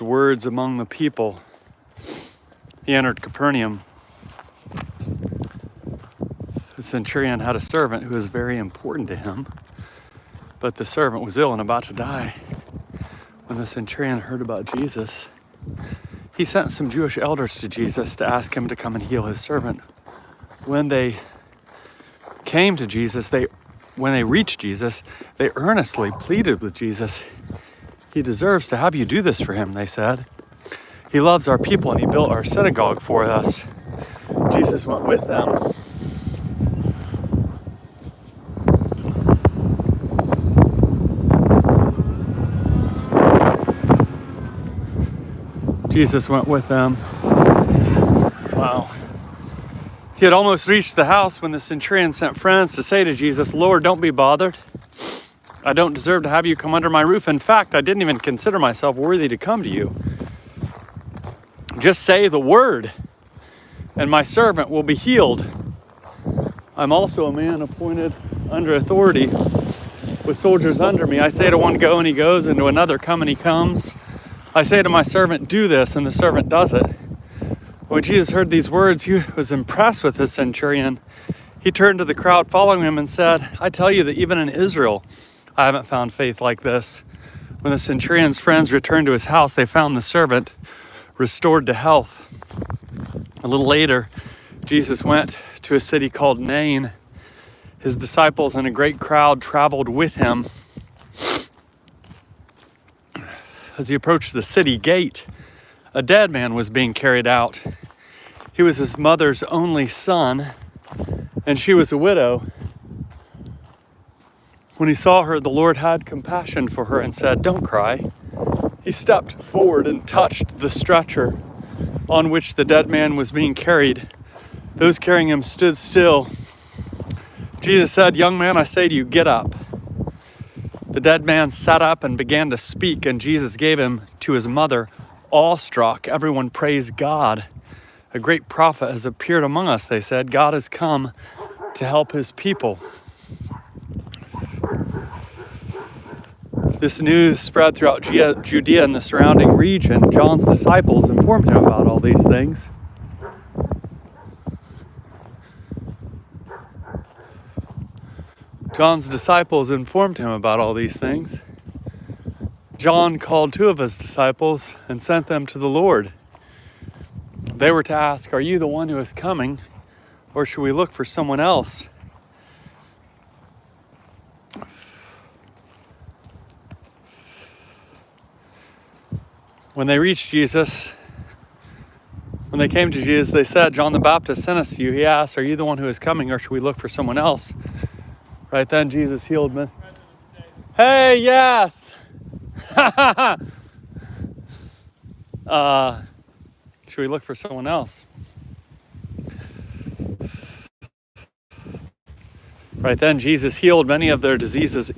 words among the people, he entered Capernaum. The centurion had a servant who was very important to him, but the servant was ill and about to die. When the centurion heard about Jesus, he sent some Jewish elders to Jesus to ask him to come and heal his servant. When they came to Jesus, when they reached Jesus, they earnestly pleaded with Jesus. He deserves to have you do this for him, they said. He loves our people and he built our synagogue for us. Jesus went with them. Jesus went with them. Wow. He had almost reached the house when the centurion sent friends to say to Jesus, "Lord, don't be bothered. I don't deserve to have you come under my roof. In fact, I didn't even consider myself worthy to come to you. Just say the word, and my servant will be healed. I'm also a man appointed under authority with soldiers under me. I say to one, go, and he goes, and to another, come, and he comes. I say to my servant, do this, and the servant does it." When Jesus heard these words, he was impressed with the centurion. He turned to the crowd following him and said, "I tell you that even in Israel, I haven't found faith like this." When the centurion's friends returned to his house, they found the servant restored to health. A little later, Jesus went to a city called Nain. His disciples and a great crowd traveled with him. As he approached the city gate, a dead man was being carried out. He was his mother's only son, and she was a widow. When he saw her, the Lord had compassion for her and said, "Don't cry." He stepped forward and touched the stretcher on which the dead man was being carried. Those carrying him stood still. Jesus said, "Young man, I say to you, get up." The dead man sat up and began to speak, and Jesus gave him to his mother. Awestruck, everyone praised God. "A great prophet has appeared among us," they said. "God has come to help his people." This news spread throughout Judea and the surrounding region. John's disciples informed him about all these things. John's disciples informed him about all these things. John called two of his disciples and sent them to the Lord. They were to ask, "Are you the one who is coming, or should we look for someone else?" When they reached Jesus, when they came to Jesus, they said, "John the Baptist sent us to you." He asked, "Are you the one who is coming, or should we look for someone else?" Right then, Jesus healed me. Hey, yes! Should we look for someone else? Right then, Jesus healed many of their diseases